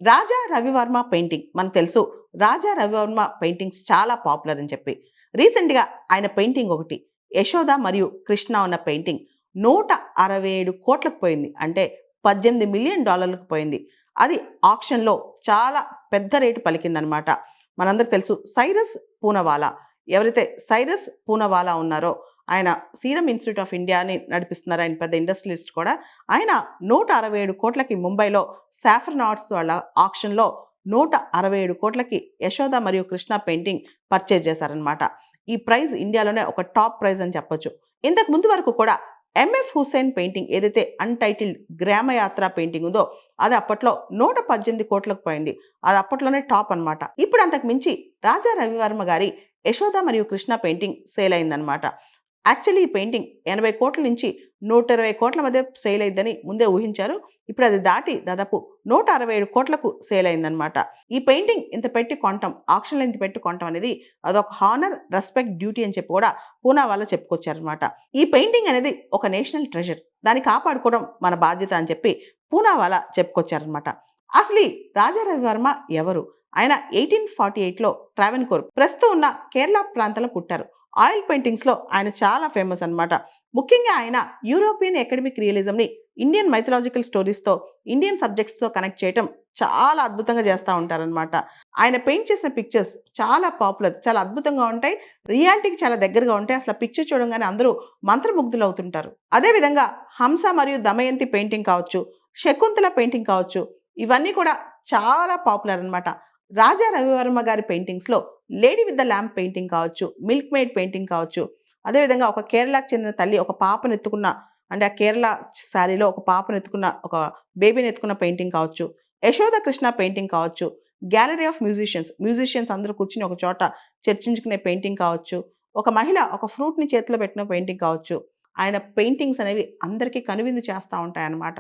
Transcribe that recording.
రాజా Ravi Varma painting మనకు తెలుసు. రాజా Ravi Varma paintings చాలా పాపులర్ అని చెప్పి. రీసెంట్‌గా ఆయన పెయింటింగ్ ఒకటి 'యశోద మరియు కృష్ణ' ఉన్న పెయింటింగ్ 167,00,00,000కి పోయింది. అంటే $18,000,000కి పోయింది. అది ఆక్షన్‌లో చాలా పెద్ద రేటు పలికిందనమాట. మనందరికి తెలుసు సైరస్ పూనవాలా. ఎవరైతే సైరస్ పూనవాలా ఉన్నారో ఆయన సీరమ్ ఇన్‌స్టిట్యూట్ ఆఫ్ ఇండియాని నడిపిస్తున్నారు. ఆయన పెద్ద ఇండస్ట్రియలిస్ట్ కూడా. ఆయన 167,00,00,000కి ముంబైలో సాఫ్రన్ ఆర్ట్స్ వాళ్ళ ఆక్షన్‌లో 167,00,00,000కి 'యశోద మరియు కృష్ణ' పెయింటింగ్ పర్చేజ్ చేశారనమాట. ఈ ప్రైజ్ ఇండియాలోనే ఒక టాప్ ప్రైజ్ అని చెప్పొచ్చు. ఇంతకు ముందు వరకు కూడా ఎంఎఫ్ హుస్సేన్ పెయింటింగ్ ఏదైతే అన్‌టైటిల్డ్ 'గ్రామయాత్ర' పెయింటింగ్ ఉందో అది అప్పట్లో 118,00,00,000కి పోయింది. అది అప్పట్లోనే టాప్ అనమాట. ఇప్పుడు అంతకు మించి రాజా రవివర్మ గారి 'యశోద మరియు కృష్ణ' పెయింటింగ్ సేల్ అయిందనమాట. యాక్చువల్లీ ఈ పెయింటింగ్ 80,00,00,000 నుంచి 120,00,00,000 మధ్య సేల్ అయిద్దని ముందే ఊహించారు. ఇప్పుడు అది దాటి దాదాపు 167,00,00,000కు సేల్ అయిందనమాట. ఈ పెయింటింగ్ ఇంత పెట్టి కొనటం, ఆక్షన్‌లో ఇంత పెట్టి కొనటం అనేది అదొక హానర్, రెస్పెక్ట్, డ్యూటీ అని చెప్పి కూడా పూనా వాళ్ళు చెప్పుకొచ్చారనమాట. ఈ పెయింటింగ్ అనేది ఒక నేషనల్ ట్రెజర్. దాన్ని కాపాడుకోవడం మన బాధ్యత అని చెప్పి పూనా వాళ్ళ చెప్పుకొచ్చారనమాట. అసలు ఈ రాజా రవివర్మ ఎవరు? ఆయన 1848లో ట్రావెన్కోర్ ప్రస్తుతం ఉన్న కేరళ ప్రాంతంలో పుట్టారు. ఆయిల్ పెయింటింగ్స్‌లో ఆయన చాలా ఫేమస్ అన్నమాట. ముఖ్యంగా ఆయన యూరోపియన్ అకాడమిక్ రియలిజంని ఇండియన్ మైథలాజికల్ స్టోరీస్‌తో, ఇండియన్ సబ్జెక్ట్స్‌తో కనెక్ట్ చేయటం చాలా అద్భుతంగా చేస్తా ఉంటారనమాట. ఆయన పెయింట్ చేసిన పిక్చర్స్ చాలా పాపులర్. చాలా అద్భుతంగా ఉంటాయి. రియాలిటీకి చాలా దగ్గరగా ఉంటాయి. అసలు ఆ పిక్చర్ చూడంగానే అందరూ మంత్రముగ్ధులవుతుంటారు. అదే విధంగా 'హంస మరియు దమయంతి' పెయింటింగ్ కావచ్చు, 'శకుంతల' పెయింటింగ్ కావచ్చు, ఇవన్నీ కూడా చాలా పాపులర్ అన్నమాట. రాజా రవివర్మ గారి పెయింటింగ్స్‌లో 'lady with the lamp' painting కావచ్చు, 'మిల్క్ మేడ్' పెయింటింగ్ కావచ్చు, అదేవిధంగా ఒక కేరళకు చెందిన తల్లి ఒక పాపనెత్తుకున్న అంటే ఆ కేరళ శారీలో ఒక పాపనెత్తుకున్న ఒక బేబీనెత్తుకున్న పెయింటింగ్ కావచ్చు, 'యశోద కృష్ణ' పెయింటింగ్ కావచ్చు, 'గ్యాలరీ ఆఫ్ మ్యూజిషియన్స్' అందరూ కూర్చొని ఒక చోట చర్చించుకునే పెయింటింగ్ కావచ్చు, ఒక మహిళ ఒక ఫ్రూట్‌ని చేతిలో పెట్టిన పెయింటింగ్ కావచ్చు. ఆయన పెయింటింగ్స్ అనేవి అందరికీ కనువిందు చేస్తా ఉంటాయన్నమాట.